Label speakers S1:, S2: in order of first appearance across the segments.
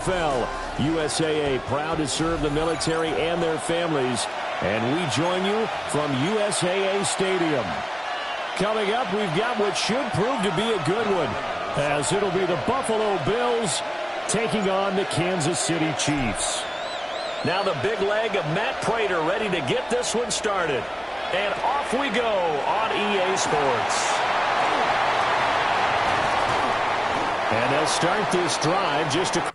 S1: NFL. USAA proud to serve the military and their families. And we join you from USAA Stadium. Coming up, we've got what should prove to be a good one, as it'll be the Buffalo Bills taking on the Kansas City Chiefs. Now the big leg of Matt Prater ready to get this one started. And off we go on EA Sports. And they'll start this drive just a...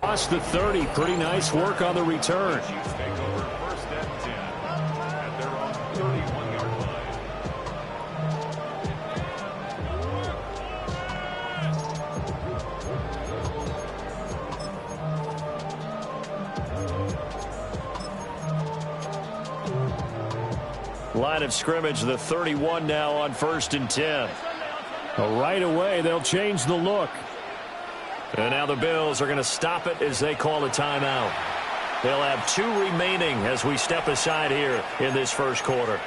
S1: Lost the 30. Pretty nice work on the return. Line of scrimmage, the 31 now on 1st and 10. Right away, they'll change the look. And now the Bills are going to stop it as they call a timeout. They'll have 2 remaining as we step aside here in this first quarter.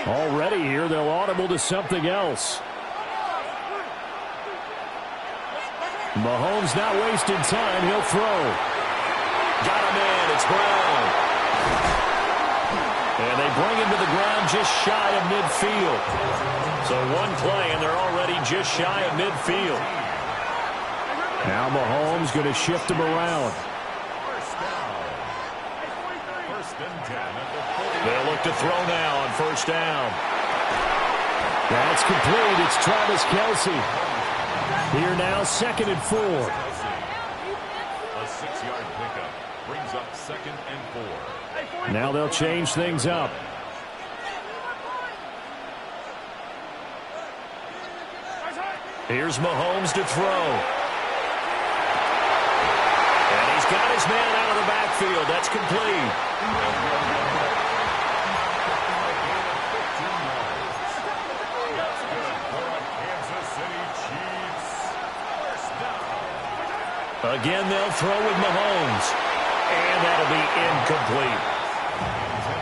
S1: Already here, they'll audible to something else. Mahomes not wasting time. He'll throw. Got him in. It's Brown. And they bring him to the ground just shy of midfield. So one play, and they're already just shy of midfield. Now Mahomes going to shift him around. They'll look to throw now on 1st down. That's complete. It's Travis Kelce. Here now, 2nd and 4.
S2: A 6-yard pickup brings up 2nd and 4.
S1: Now they'll change things up. Here's Mahomes to throw. And he's got his man out of the backfield. That's complete. Again, they'll throw with Mahomes. And that'll be incomplete.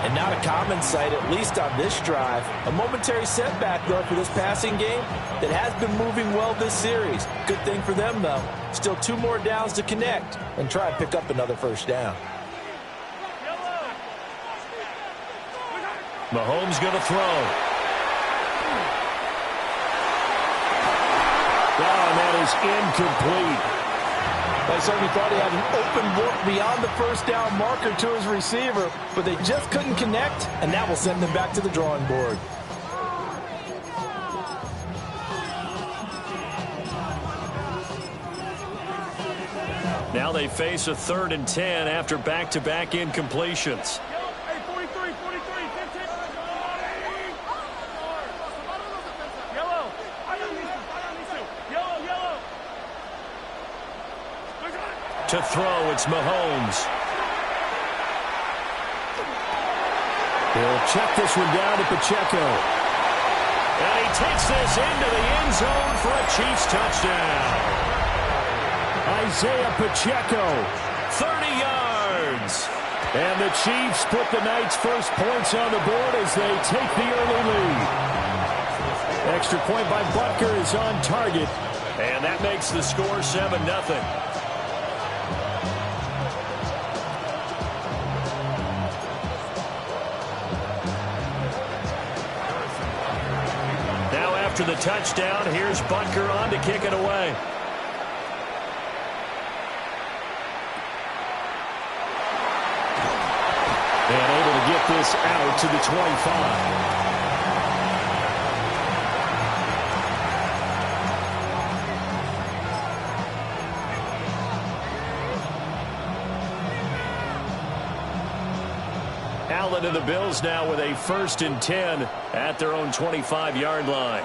S3: And not a common sight, at least on this drive. A momentary setback, though, for this passing game that has been moving well this series. Good thing for them, though. Still 2 more downs to connect and try and pick up another 1st down.
S1: Mahomes going to throw. Oh, and that is incomplete.
S3: I certainly thought he had an open look beyond the 1st down marker to his receiver, but they just couldn't connect, and that will send them back to the drawing board.
S1: Now they face a 3rd and 10 after back-to-back incompletions. To throw, it's Mahomes. He'll check this one down to Pacheco. And he takes this into the end zone for a Chiefs touchdown. Isaiah Pacheco, 30 yards. And the Chiefs put the night's first points on the board as they take the early lead. Extra point by Butker is on target. And that makes the score 7-0. Now after the touchdown, here's Butker on to kick it away. And able to get this out to the 25. Allen and the Bills now with a 1st and 10 at their own 25-yard line.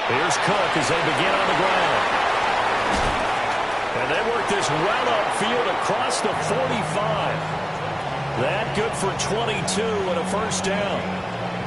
S1: Here's Cook as they begin on the ground. And they work this well upfield across the 45. That good for 22 and a 1st down.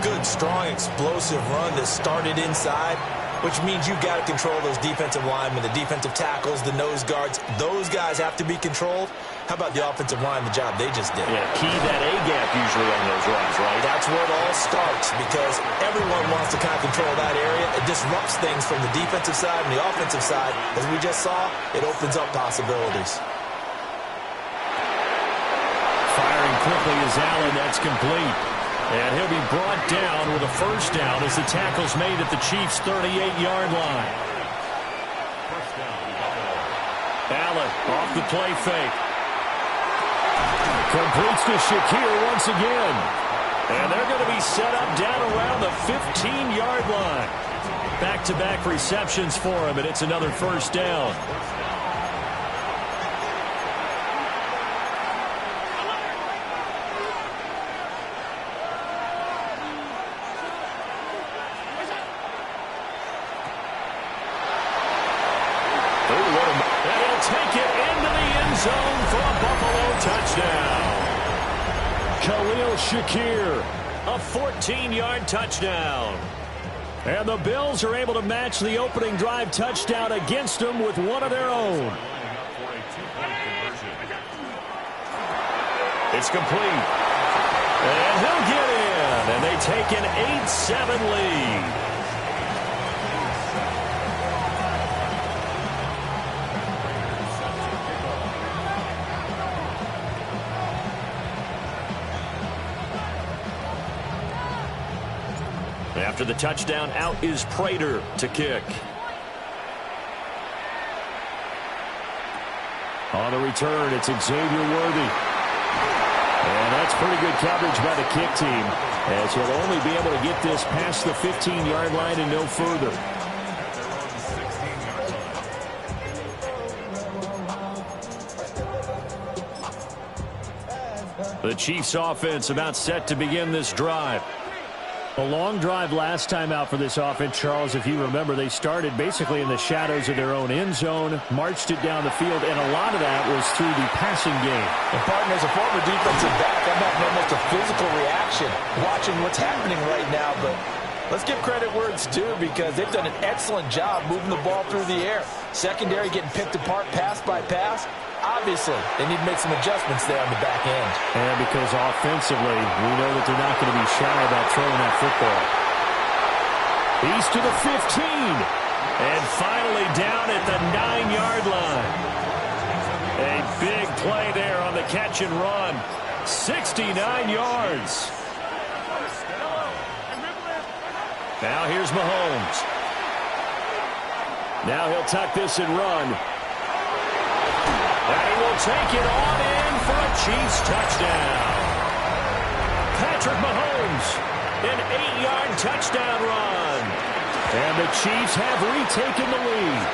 S3: Good, strong, explosive run that started inside, which means you've got to control those defensive linemen, the defensive tackles, the nose guards. Those guys have to be controlled. How about the offensive line, the job they just did?
S1: Yeah, key that A-gap usually on those runs, right?
S3: That's where it all starts because everyone wants to kind of control that area. It disrupts things from the defensive side and the offensive side. As we just saw, it opens up possibilities.
S1: Firing quickly is Allen. That's complete. And he'll be brought down with a 1st down as the tackle's made at the Chiefs' 38-yard line. Allen off the play fake. Completes to Shakir once again. And they're going to be set up down around the 15-yard line. Back-to-back receptions for him, and it's another 1st down. And he'll take it into the end zone for a Buffalo touchdown. Khalil Shakir, a 14-yard touchdown. And the Bills are able to match the opening drive touchdown against them with one of their own. It's complete. And he'll get in. And they take an 8-7 lead. After the touchdown, out is Prater to kick. On the return, it's Xavier Worthy. And that's pretty good coverage by the kick team, as he'll only be able to get this past the 15-yard line and no further. The Chiefs offense about set to begin this drive. A long drive last time out for this offense, Charles. If you remember, they started basically in the shadows of their own end zone, marched it down the field, and a lot of that was through the passing game.
S3: And, partner, as a former defensive back, I'm having almost a physical reaction watching what's happening right now. But let's give credit where it's due because they've done an excellent job moving the ball through the air. Secondary getting picked apart pass by pass. Obviously, they need to make some adjustments there on the back end.
S1: And because offensively, we know that they're not going to be shy about throwing that football. He's to the 15. And finally down at the 9-yard line. A big play there on the catch and run. 69 yards. Now here's Mahomes. Now he'll tuck this and run. And he will take it on in for a Chiefs touchdown. Patrick Mahomes, an 8-yard touchdown run. And the Chiefs have retaken the lead.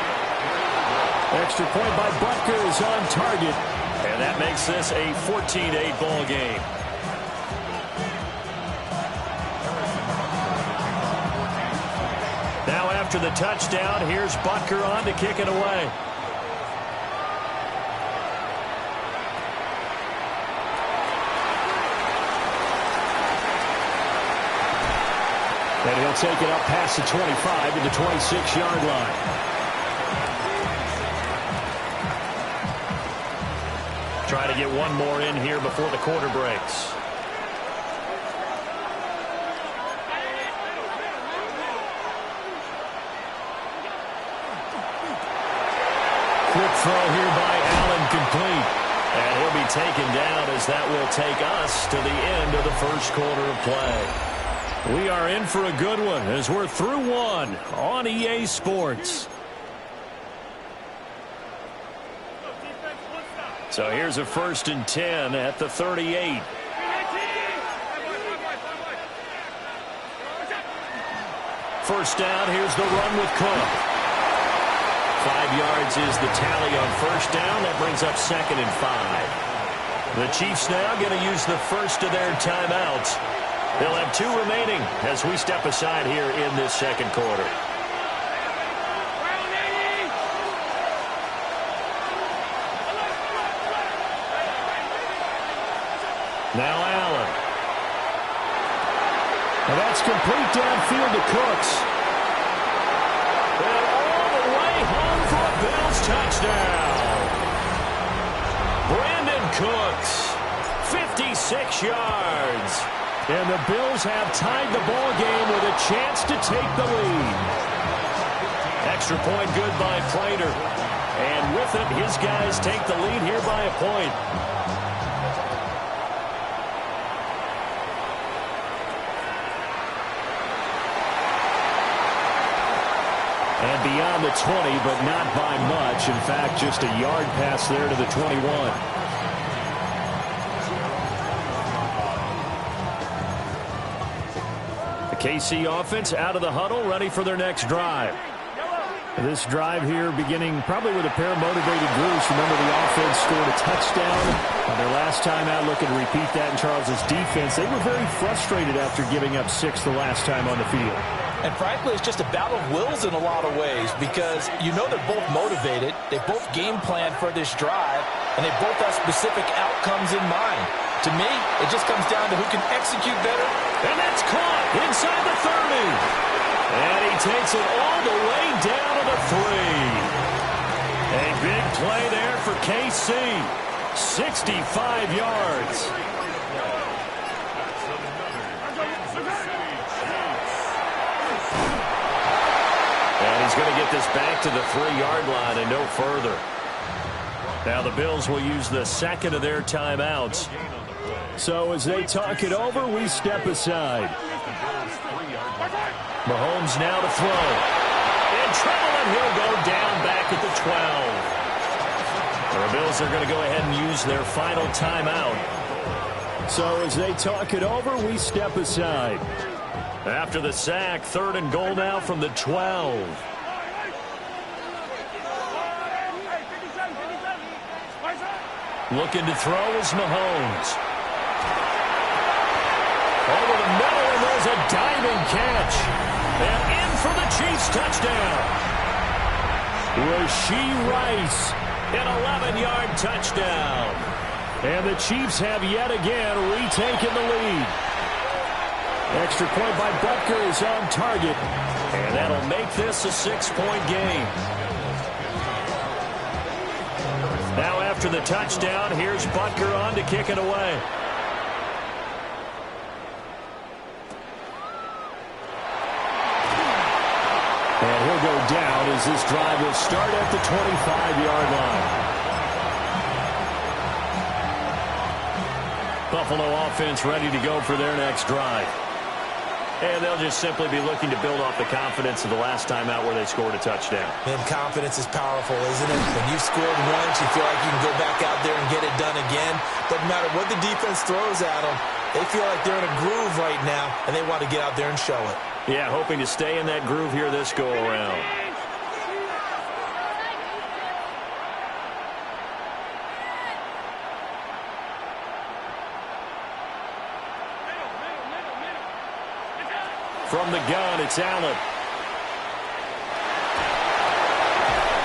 S1: Extra point by Butker is on target.
S4: And that makes this a 14-8 ball game.
S1: Now after the touchdown, here's Butker on to kick it away. And he'll take it up past the 25 to the 26-yard line.
S4: Try to get one more in here before the quarter breaks.
S1: Quick throw here by Allen, complete.
S4: And he'll be taken down as that will take us to the end of the first quarter of play.
S1: We are in for a good one as we're through one on EA Sports.
S4: So here's a 1st and 10 at the 38.
S1: First down, here's the run with Cook. 5 yards is the tally on first down. That brings up 2nd and 5. The Chiefs now going to use the first of their timeouts. They'll have 2 remaining as we step aside here in this second quarter. Now Allen. Now that's complete downfield to Cooks. And all the way home for a Bills touchdown. Brandon Cooks, 56 yards. And the Bills have tied the ball game with a chance to take the lead. Extra point good by Prater. And with it, his guys take the lead here by a point. And beyond the 20, but not by much. In fact, just a yard pass there to the 21. KC offense out of the huddle, ready for their next drive. This drive here beginning probably with a pair of motivated groups. Remember, the offense scored a touchdown on their last time out, looking to repeat that in Charles's defense. They were very frustrated after giving up 6 the last time on the field.
S3: And frankly, it's just a battle of wills in a lot of ways because you know they're both motivated. They both game plan for this drive, and they both have specific outcomes in mind. To me, it just comes down to who can execute better.
S1: And that's caught inside the 30. And he takes it all the way down to the 3. A big play there for KC. 65 yards. And he's going to get this back to the 3-yard line and no further. Now the Bills will use the second of their timeouts. So as they talk it over, we step aside. Mahomes now to throw. In trouble, and he'll go down back at the 12. The Bills are going to go ahead and use their final timeout. So as they talk it over, we step aside. After the sack, 3rd and goal now from the 12. Looking to throw is Mahomes. Over the middle, and there's a diving catch. And in for the Chiefs touchdown. Rashee Rice, an 11-yard touchdown. And the Chiefs have yet again retaken the lead. Extra point by Butker is on target. And that'll make this a 6-point game. Now after the touchdown, here's Butker on to kick it away. And he'll go down as this drive will start at the 25-yard line. Buffalo offense ready to go for their next drive.
S4: And they'll just simply be looking to build off the confidence of the last time out where they scored a touchdown.
S3: Man, confidence is powerful, isn't it? When you've scored once, you feel like you can go back out there and get it done again. Doesn't matter what the defense throws at them. They feel like they're in a groove right now, and they want to get out there and show it.
S4: Yeah, hoping to stay in that groove here this go-around. From the gun, it's Allen.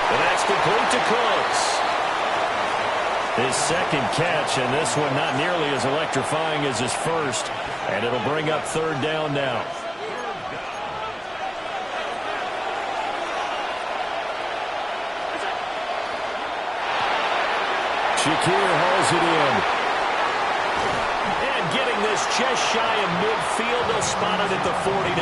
S4: And that's complete to Cooks. His second catch, and this one not nearly as electrifying as his first. And it'll bring up third down now. Shakir hauls it in. Getting this just shy of midfield, they'll spot it at the 49.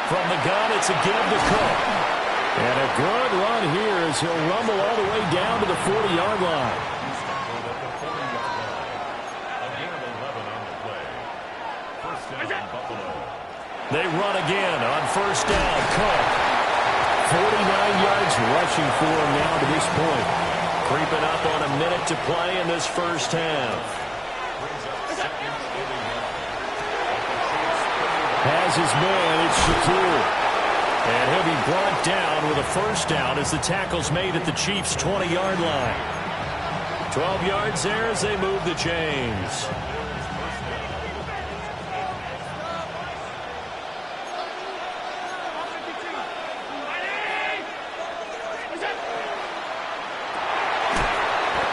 S4: From the gun, it's a give to Cook. And a good run here as he'll rumble all the way down to the 40-yard line. They run again on first down. Cook. 49 yards rushing for him now to this point. Creeping up on a minute to play in this first half. Has his man, it's Shakir. And he'll be brought down with a first down as the tackle's made at the Chiefs' 20-yard line. 12 yards there as they move the chains.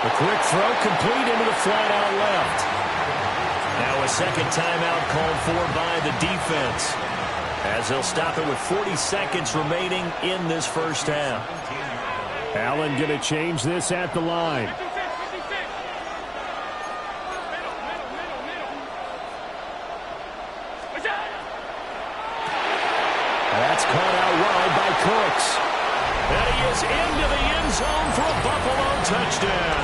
S4: A quick throw complete into the flat out left. Now a second timeout called for by the defense, as they'll stop it with 40 seconds remaining in this first half.
S1: Allen going to change this at the line. That's caught out wide by Cooks. And he is into the end zone for a Buffalo touchdown.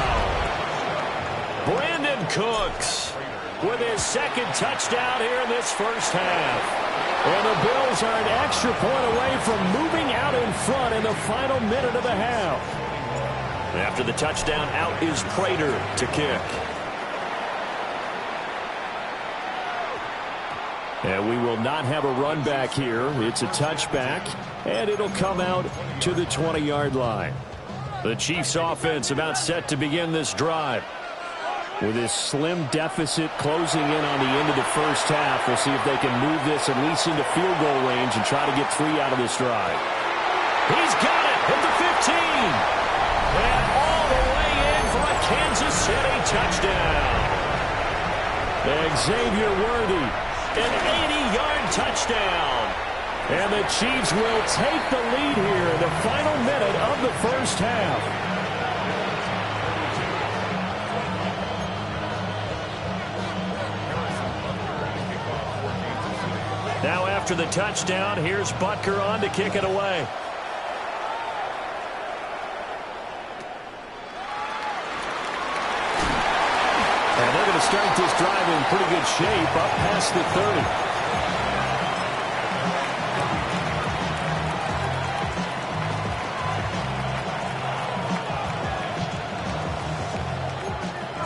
S4: Brandon Cooks with his second touchdown here in this first half.
S1: And the Bills are an extra point away from moving out in front in the final minute of the half.
S4: After the touchdown, out is Prater to kick.
S1: And we will not have a run back here. It's a touchback, and it'll come out to the 20-yard line.
S4: The Chiefs offense about set to begin this drive.
S1: With this slim deficit closing in on the end of the first half, we'll see if they can move this at least into field goal range and try to get 3 out of this drive.
S4: He's got it at the 15. And all the way in for a Kansas City touchdown.
S1: Xavier Worthy.
S4: An 80-yard touchdown.
S1: And the Chiefs will take the lead here in the final minute of the first half.
S4: Now after the touchdown, here's Butker on to kick it away.
S1: And they're going to start this drive in pretty good shape up past the 30.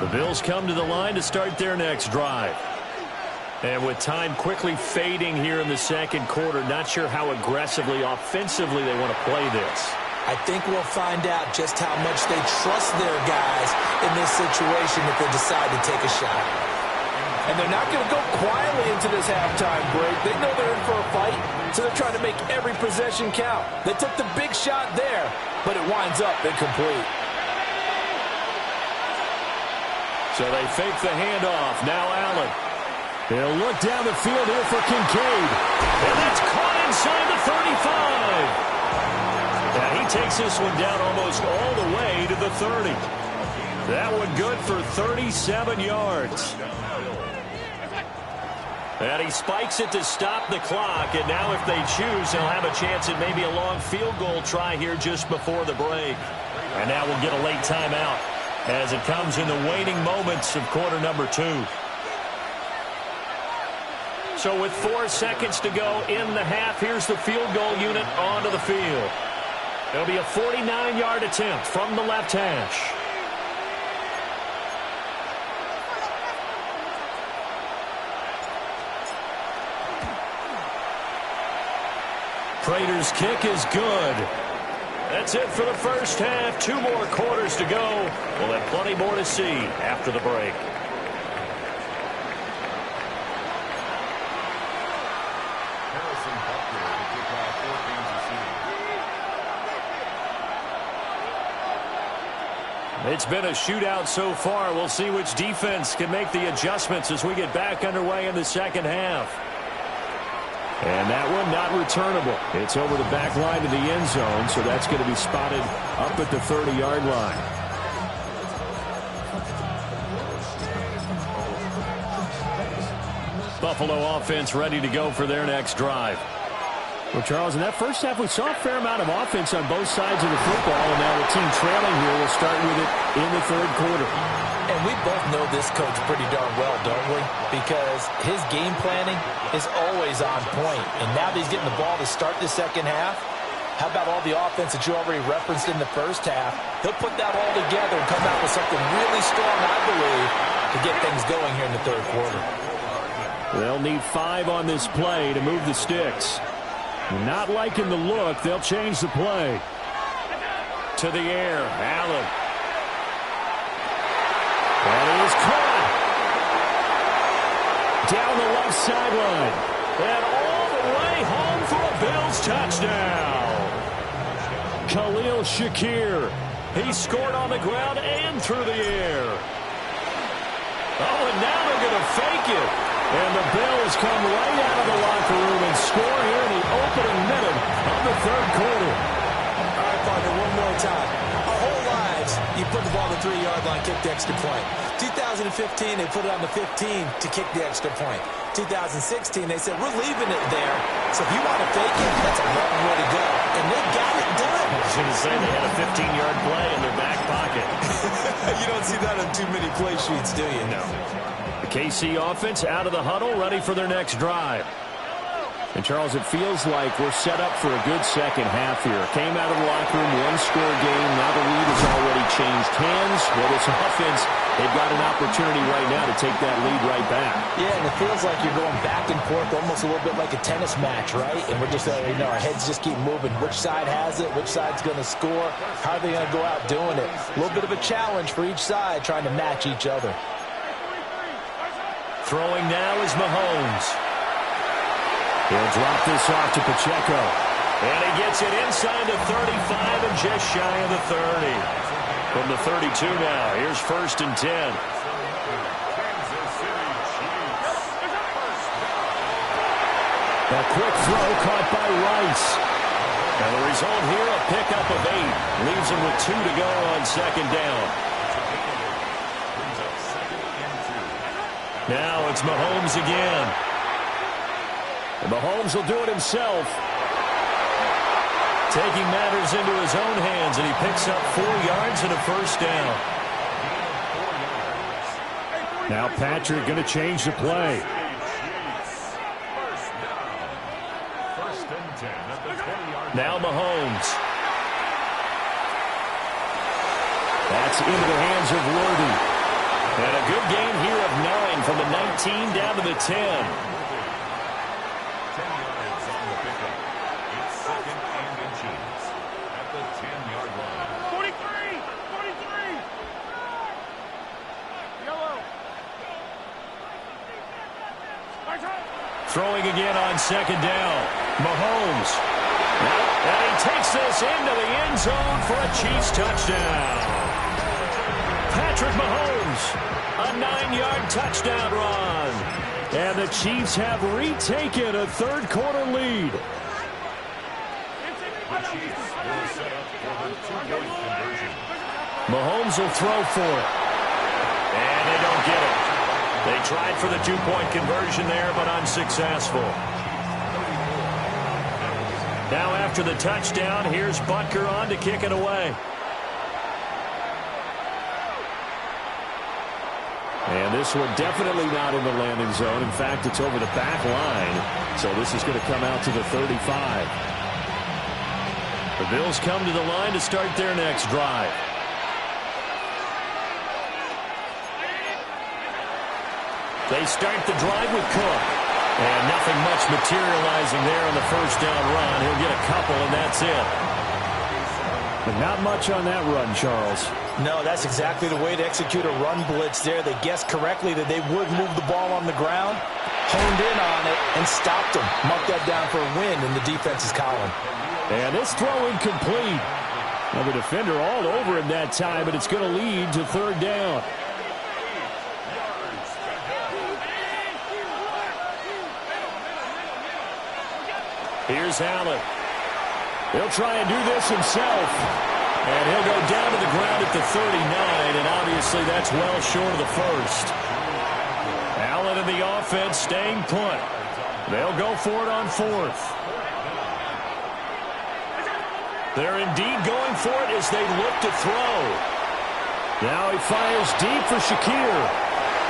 S4: The Bills come to the line to start their next drive. And with time quickly fading here in the second quarter, not sure how aggressively, offensively they want to play this.
S3: I think we'll find out just how much they trust their guys in this situation if they decide to take a shot. And they're not going to go quietly into this halftime break. They know they're in for a fight, so they're trying to make every possession count. They took the big shot there, but it winds up incomplete.
S4: So they fake the handoff. Now Allen.
S1: They'll look down the field here for Kincaid.
S4: And that's caught inside the 35. And he takes this one down almost all the way to the 30. That one good for 37 yards. And he spikes it to stop the clock. And now if they choose, they'll have a chance at maybe a long field goal try here just before the break. And now we'll get a late timeout. as it comes in the waning moments of quarter number 2. So with 4 seconds to go in the half, here's the field goal unit onto the field. It'll be a 49-yard attempt from the left hash. Prater's kick is good. That's it for the first half. 2 more quarters to go. We'll have plenty more to see after the break. It's been a shootout so far. We'll see which defense can make the adjustments as we get back underway in the second half. And that one not returnable. It's over the back line of the end zone, so that's going to be spotted up at the 30-yard line. Buffalo offense ready to go for their next drive.
S1: Well, Charles, in that first half, we saw a fair amount of offense on both sides of the football, and now the team trailing here will start with it in the third quarter.
S3: And we both know this coach pretty darn well, don't we? Because his game planning is always on point. And now that he's getting the ball to start the second half, how about all the offense that you already referenced in the first half? He'll put that all together and come out with something really strong, I believe, to get things going here in the third quarter.
S1: They'll need 5 on this play to move the sticks. Not liking the look, they'll change the play.
S4: To the air, Allen. And he is caught.
S1: Down the left sideline.
S4: And all the way home for a Bills touchdown.
S1: Khalil Shakir.
S4: He scored on the ground and through the air. Oh, and now they're going to fake it.
S1: And the Bills come right out of the locker room and score here in the opening minute of the third quarter.
S3: All right, partner, one more time. Our whole lives, you put the ball on the 3-yard line, kick the extra point. 2015, they put it on the 15 to kick the extra point. 2016, they said, we're leaving it there. So if you want to fake it, that's a long way to go. And they got it done.
S4: I was going to say they had a 15-yard play in their back pocket.
S3: You don't see that on too many play sheets, do you?
S4: No.
S1: The KC offense out of the huddle, ready for their next drive. And, Charles, it feels like we're set up for a good second half here. Came out of the locker room, 1-score game. Now the lead has already changed hands. Well, this offense, they've got an opportunity right now to take that lead right back.
S3: Yeah, and it feels like you're going back and forth almost a little bit like a tennis match, right? And we're just, our heads just keep moving. Which side has it? Which side's going to score? How are they going to go out doing it? A little bit of a challenge for each side trying to match each other.
S4: Throwing now is Mahomes.
S1: He'll drop this off to Pacheco.
S4: And he gets it inside the 35 and just shy of the 30. From the 32 now, here's 1st and 10.
S1: A quick throw caught by Rice.
S4: And the result here, a pickup of 8. Leaves him with 2 to go on second down. Now it's Mahomes again.
S1: And Mahomes will do it himself.
S4: Taking matters into his own hands, and he picks up 4 yards and a first down.
S1: Now Patrick going to change the play.
S4: Now Mahomes.
S1: That's into the hands of Worthy.
S4: And a good gain here of 9 from the 19 down to the 10. 10
S2: yards on the pickup. It's 2nd and inches at the 10-yard line. 43! Yellow!
S4: Throwing again on second down. Mahomes. And he takes this into the end zone for a Chiefs touchdown. Patrick Mahomes, a 9-yard touchdown run.
S1: And the Chiefs have retaken a third quarter lead.
S2: The Chiefs will set up for the 2-point conversion.
S1: Mahomes will throw for it.
S4: And they don't get it. They tried for the 2-point conversion there, but unsuccessful. Now after the touchdown, here's Butker on to kick it away.
S1: And this one definitely not in the landing zone. In fact, it's over the back line. So this is going to come out to the 35. The Bills come to the line to start their next drive. They start the drive with Cook. And nothing much materializing there on the first down run. He'll get a couple, and that's it. But not much on that run, Charles.
S3: No, that's exactly the way to execute a run blitz there. They guessed correctly that they would move the ball on the ground, honed in on it, and stopped them. Mark that down for a win in the defense's column.
S1: And this throw incomplete. Well, the defender all over him that time, but it's going to lead to third down. Here's Allen. He'll try and do this himself. And he'll go down to the ground at the 39, and obviously that's well short of the first. Allen and the offense staying put. They'll go for it on fourth. They're indeed going for it as they look to throw. Now he fires deep for Shakir.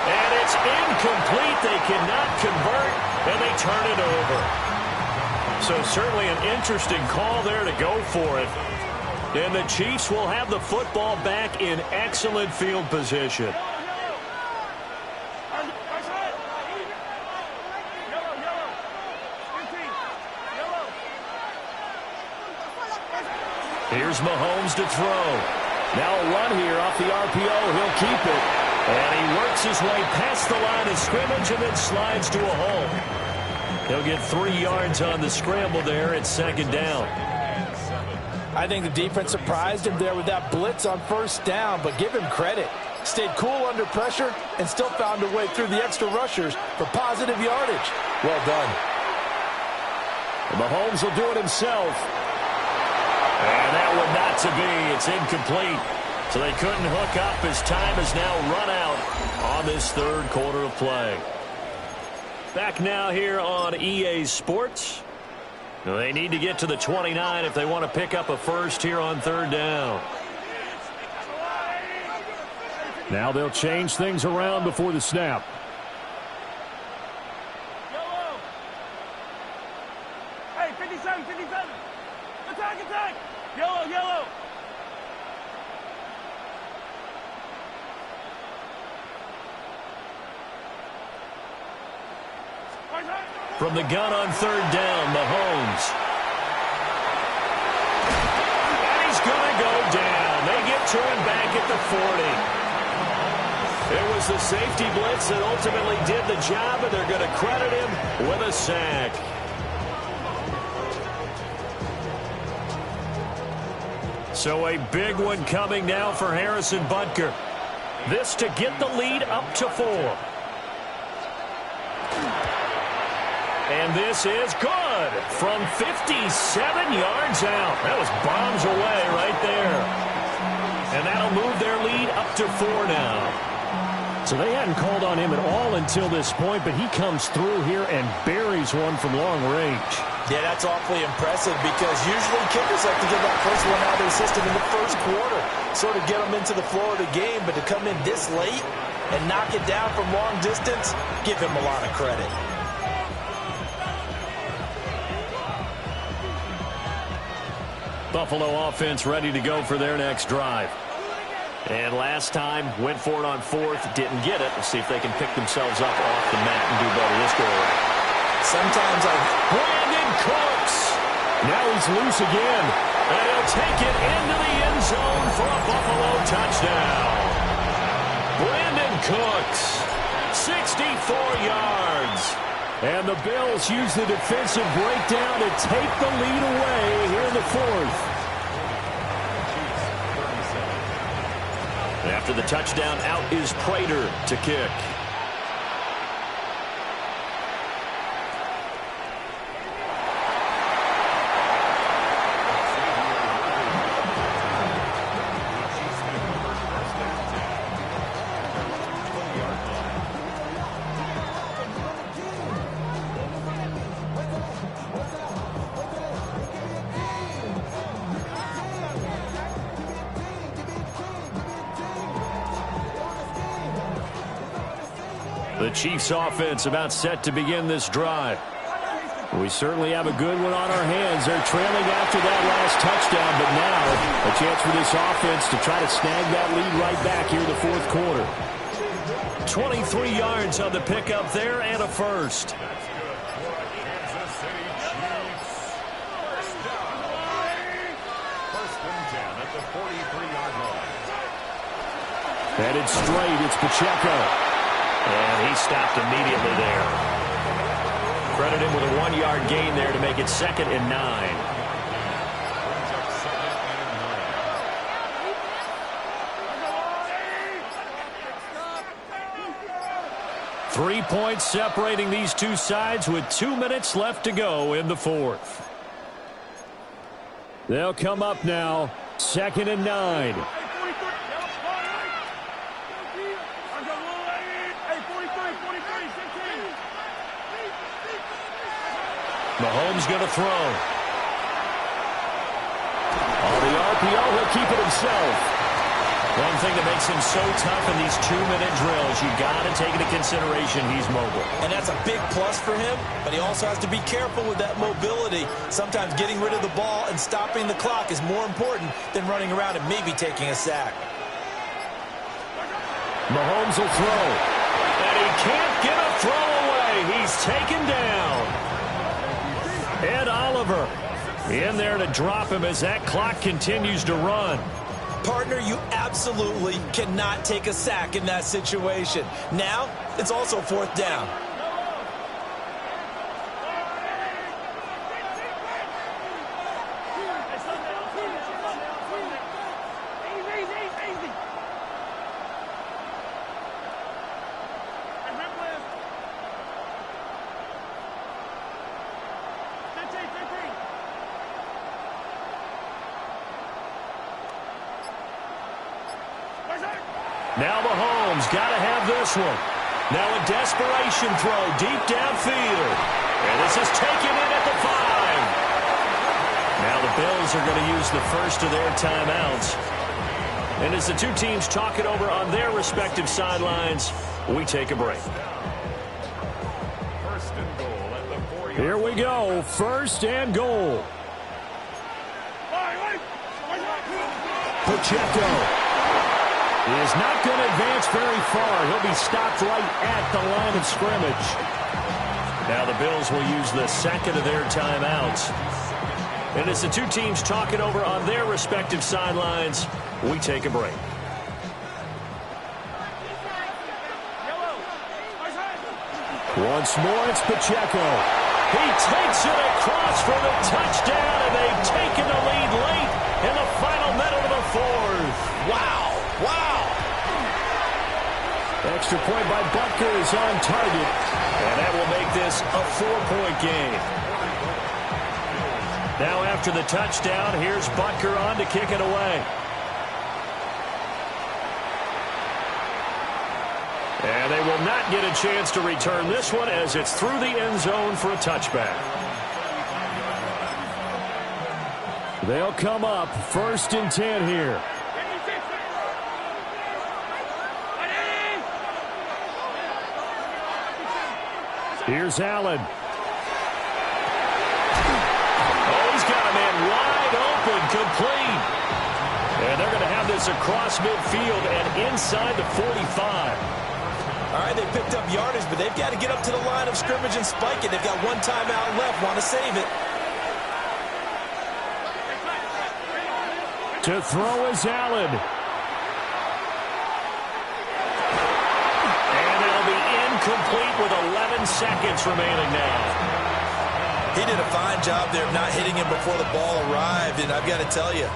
S1: And it's incomplete. They cannot convert, and they turn it over. So certainly an interesting call there to go for it. And the Chiefs will have the football back in excellent field position. Here's Mahomes to throw. Now a run here off the RPO. He'll keep it. And he works his way past the line of scrimmage and then slides to a hole. He'll get 3 yards on the scramble there at second down.
S3: I think the defense surprised him there with that blitz on first down, but give him credit. Stayed cool under pressure and still found a way through the extra rushers for positive yardage. Well done.
S1: And Mahomes will do it himself. And that one not to be. It's incomplete. So they couldn't hook up as time has now run out on this third quarter of play. Back now here on EA Sports. They need to get to the 29 if they want to pick up a first here on third down. Now they'll change things around before the snap.
S5: Hey, 57, 57. Attack, attack. Yellow, yellow.
S1: From the gun on third down, Mahomes. And he's going to go down. They get to him back at the 40. It was the safety blitz that ultimately did the job, and they're going to credit him with a sack. So a big one coming now for Harrison Butker. This to get the lead up to 4. And this is good from 57 yards out. That was bombs away right there. And that'll move their lead up to 4 now. So they hadn't called on him at all until this point, but he comes through here and buries one from long range.
S3: Yeah, that's awfully impressive because usually kickers like to get that first one out of their system in the first quarter, sort of get them into the flow of the game, but to come in this late and knock it down from long distance, give him a lot of credit.
S1: Buffalo offense ready to go for their next drive. And last time, went for it on fourth, didn't get it. Let's see if they can pick themselves up off the mat and do better this go around.
S3: Sometimes
S1: Brandon Cooks. Now he's loose again. And he'll take it into the end zone for a Buffalo touchdown. Brandon Cooks, 64 yards. And the Bills use the defensive breakdown to take the lead away here in the fourth. After the touchdown, out is Prater to kick. The Chiefs offense about set to begin this drive. We certainly have a good one on our hands. They're trailing after that last touchdown, but now a chance for this offense to try to snag that lead right back here in the fourth quarter.
S4: 23 yards on the pickup there and a first.
S2: That's good for a Kansas City Chiefs. First down. First and 10 at the 43-yard line.
S1: Headed straight, it's Pacheco.
S4: And he stopped immediately there. Credit him with a 1-yard gain there to make it 2nd and 9.
S2: Brings up 2nd and 9.
S4: 3 points separating these two sides with 2 minutes left to go in the fourth.
S1: They'll come up now, 2nd and 9.
S4: Mahomes going to throw.
S1: On the RPO, he'll keep it himself.
S4: One thing that makes him so tough in these 2-minute drills, you got to take into consideration he's mobile.
S3: And that's a big plus for him, but he also has to be careful with that mobility. Sometimes getting rid of the ball and stopping the clock is more important than running around and maybe taking a sack.
S1: Mahomes will throw.
S4: And he can't get a throw away. He's taken down. Ed Oliver in there to drop him as that clock continues to run.
S3: Partner, you absolutely cannot take a sack in that situation. Now, it's also 4th down.
S4: Now Mahomes got to have this one. Now a desperation throw deep downfield. And this is taken in at the 5. Now the Bills are going to use the first of their timeouts. And as the two teams talk it over on their respective sidelines, we take a break.
S2: First and goal at the 4-yard line.
S1: Here we go, 1st and goal. Pacheco. He is not going to advance very far. He'll be stopped right at the line of scrimmage.
S4: Now the Bills will use the 2nd of their timeouts. And as the two teams talk it over on their respective sidelines, we take a break.
S1: Once more, it's Pacheco.
S4: He takes it across for the touchdown, and they've taken the lead late in the final minute of the 4th.
S3: Wow. Wow.
S1: Extra point by Butker is on target.
S4: And that will make this a 4-point game. Now after the touchdown, here's Butker on to kick it away. And they will not get a chance to return this one as it's through the end zone for a touchback.
S1: They'll come up 1st and 10 here. Here's Allen.
S4: Oh, he's got a man wide open, complete. And they're going to have this across midfield and inside the 45.
S3: All right, they picked up yardage, but they've got to get up to the line of scrimmage and spike it. They've got 1 timeout left, want to save it.
S1: To throw is Allen.
S4: Complete with 11 seconds remaining now.
S3: He did a fine job there of not hitting him before the ball arrived, and I've got to tell you,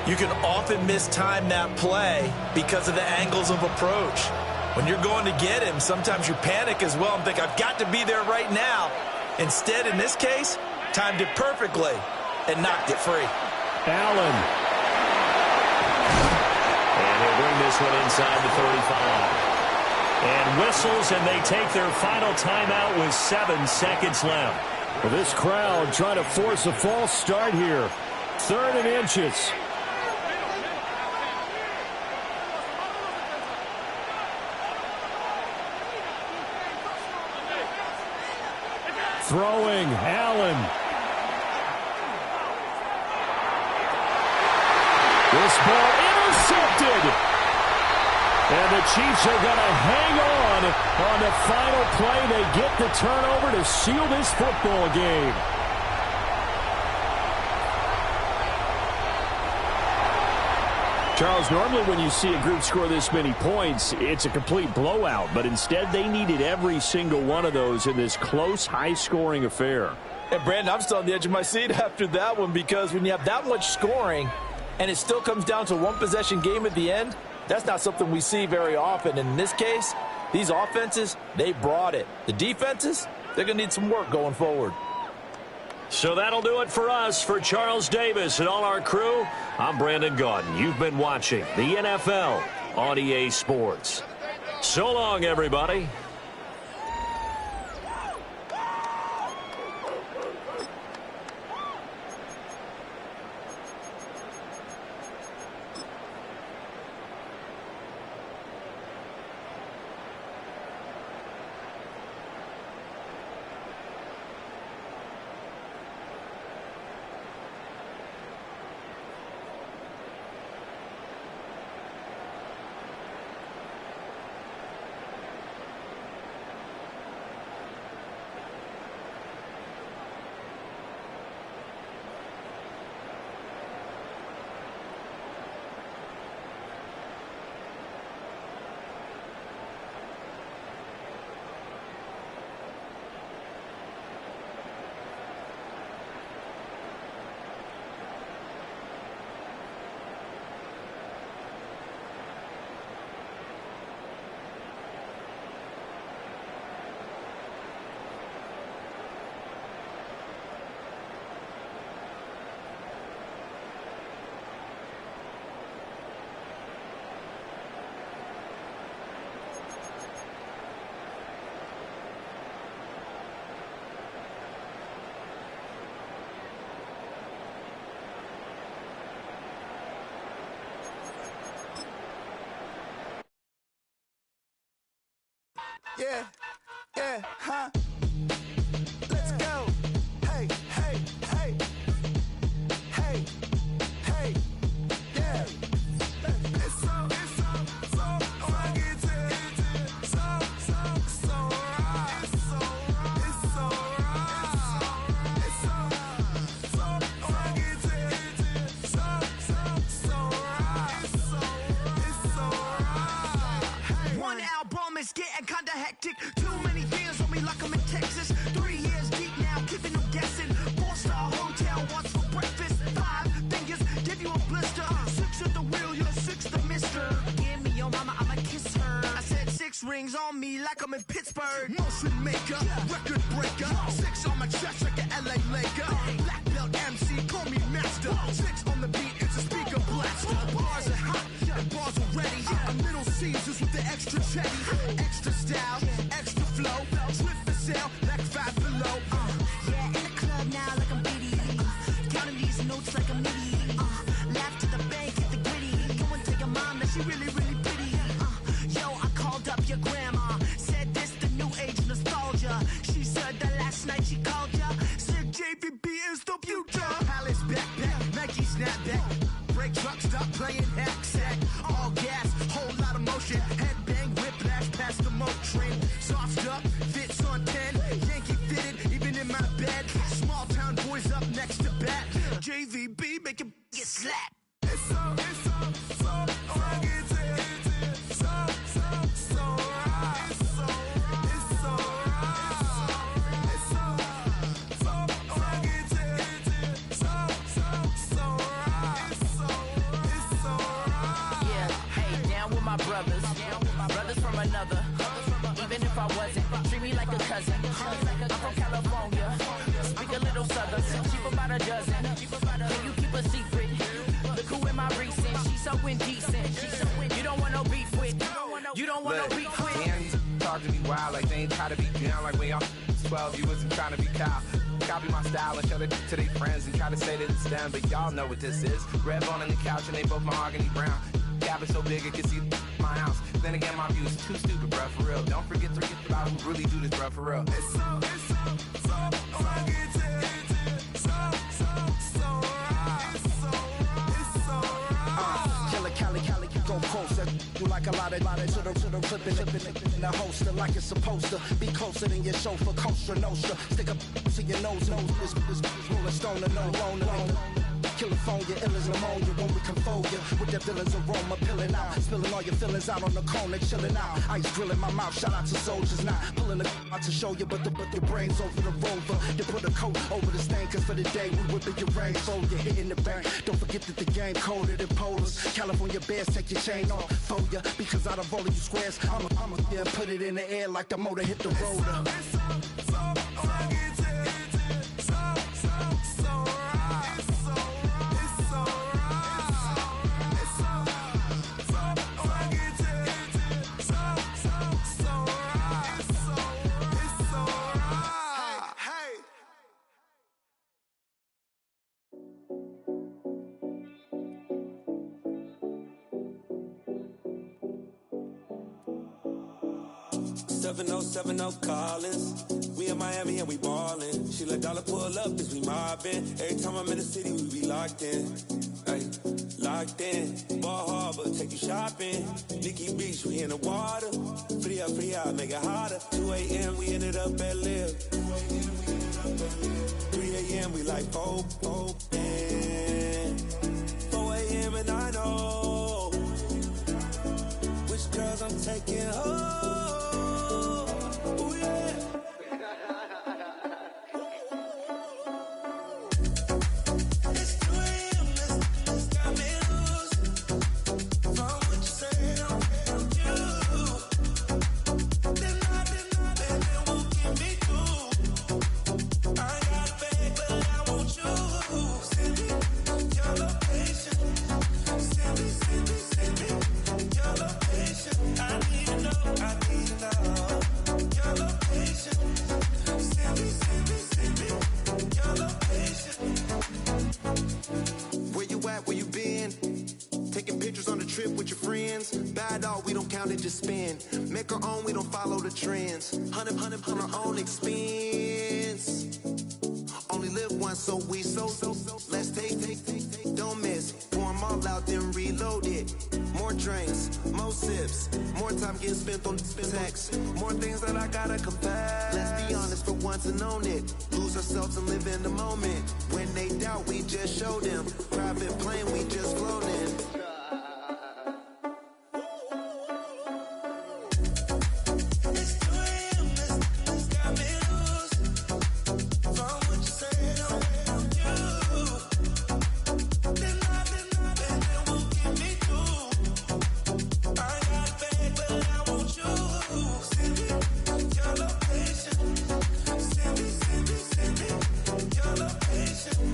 S3: you can often mistime that play because of the angles of approach. When you're going to get him, sometimes you panic as well and think, I've got to be there right now. Instead, in this case, timed it perfectly and knocked it free.
S1: Allen.
S4: And he'll bring this one inside the 35. And whistles, and they take their final timeout with 7 seconds left.
S1: Well, this crowd trying to force a false start here. 3rd and inches. throwing. Allen. This ball intercepted. And the Chiefs are going to hang on the final play. They get the turnover to seal this football game. Charles, normally when you see a group score this many points, it's a complete blowout. But instead, they needed every single one of those in this close, high-scoring affair.
S3: And, Brandon, I'm still on the edge of my seat after that one, because when you have that much scoring and it still comes down to one-possession game at the end, that's not something we see very often. And in this case, these offenses, they brought it. The defenses, they're going to need some work going forward.
S1: So that'll do it for us. For Charles Davis and all our crew, I'm Brandon Gaudin. You've been watching the NFL on EA Sports. So long, everybody.
S6: Yeah, yeah, huh? Let's go. Hey, hey, hey. Hey, hey, yeah. It's so fucking so right. It's so right. It's so fucking so right. One album is getting kinda hectic. Too many things on me like I'm in Texas. 3 years deep now, keeping them guessing. 4-star hotel, what's for breakfast? 5 fingers, give you a blister. 6 at the wheel, you're 6 the mister. Give me your mama, I'ma kiss her. I said 6 rings on me like I'm in Pittsburgh. Motion maker, record breaker. 6 on my chest like an LA Laker. Black belt MC, call me master. 6 on the beat, it's a speaker blaster. Bars are hot, and bars are ready. A Little Caesars with the extra chetty. Extra style, extra flow. Swift for sale, like 5 below. Yeah, in the club now like I'm BD. Counting these notes like I'm MIDI. Laugh to the bank, hit the gritty. Go and tell your mom that she really, really pretty. Yo, I called up your grandma. Said this the new age nostalgia. She said that last night she called ya. Said JVB is the future. Palace backpack, Nike snapback. Break truck, stop playing hack sack. All gas, whole lot of motion. Headbang, whiplash, past the moat train. Soft stuff, fits on 10. Yankee fitted, even in my bed. Small town boys up next to bat. JVB, make it get slapped. It's so fucking so right. It's so right. It's so right. It's so fucking so right.
S7: Yeah, hey, down with my brothers from another. Even if I wasn't, treat me like a cousin. I'm from California, speak a little southern. Cheap about a dozen. Can you keep a secret? Look who in my recent. She's so indecent. You don't want no beef with. You don't want no beef with.
S8: Man, these talk to me wild like they ain't try to be down like when y'all 12. You wasn't trying to be Kyle. Copy my style and show it to their friends and try to say that it's them, but y'all know what this is. Red bone on the couch and they both mahogany brown. Cabin so big it can see my house. then again, my view is too stupid, bruh, for real. Don't forget to get about who really do this, bruh, for real. It's so
S6: go closer, you like a lot of to the clipping in the holster like it's supposed to be closer than your chauffeur, Costa Nostra. Stick up to your nose, this rolling stone and no loan. California, ill as pneumonia when we can fold you with that villain's aroma, pilling out, spilling all your feelings out on the corner, chilling out. Ice grilling my mouth, shout out to soldiers now, pulling the out to show you, but the brains over the rover. You put a coat over the stain, cause for the day we whipping your rain, so you're hitting the bank. Don't forget that the game colder than polars. California bears, take your chain off for ya, because out of all of you squares, I'm a yeah, put it in the air like the motor hit the rotor.
S9: No Collins. We in Miami and we ballin'. She let dollar pull up as we mobbin'. Every time I'm in the city, we be locked in. Ay, locked in. Ball Harbor, take you shopping. Nikki Beach, we in the water. Free up, make it hotter. 2 a.m., we ended up at Live. 3 a.m., we like Pope. 4 a.m. and I know which girls I'm taking home.
S10: Just spin, make our own, we don't follow the trends. 100 on our own expense. Only live once, so let's take, don't miss. Pour them all out, then reload it. More drinks, more sips, more time getting spent on text. More things that I gotta confess. Let's be honest for once and own it. Lose ourselves and live in the moment. When they doubt, we just show them. Private plane, we just float in.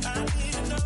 S10: I need to know.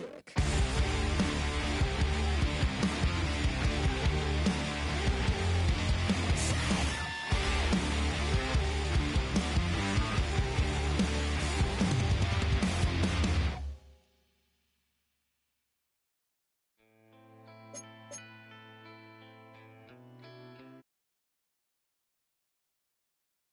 S11: music.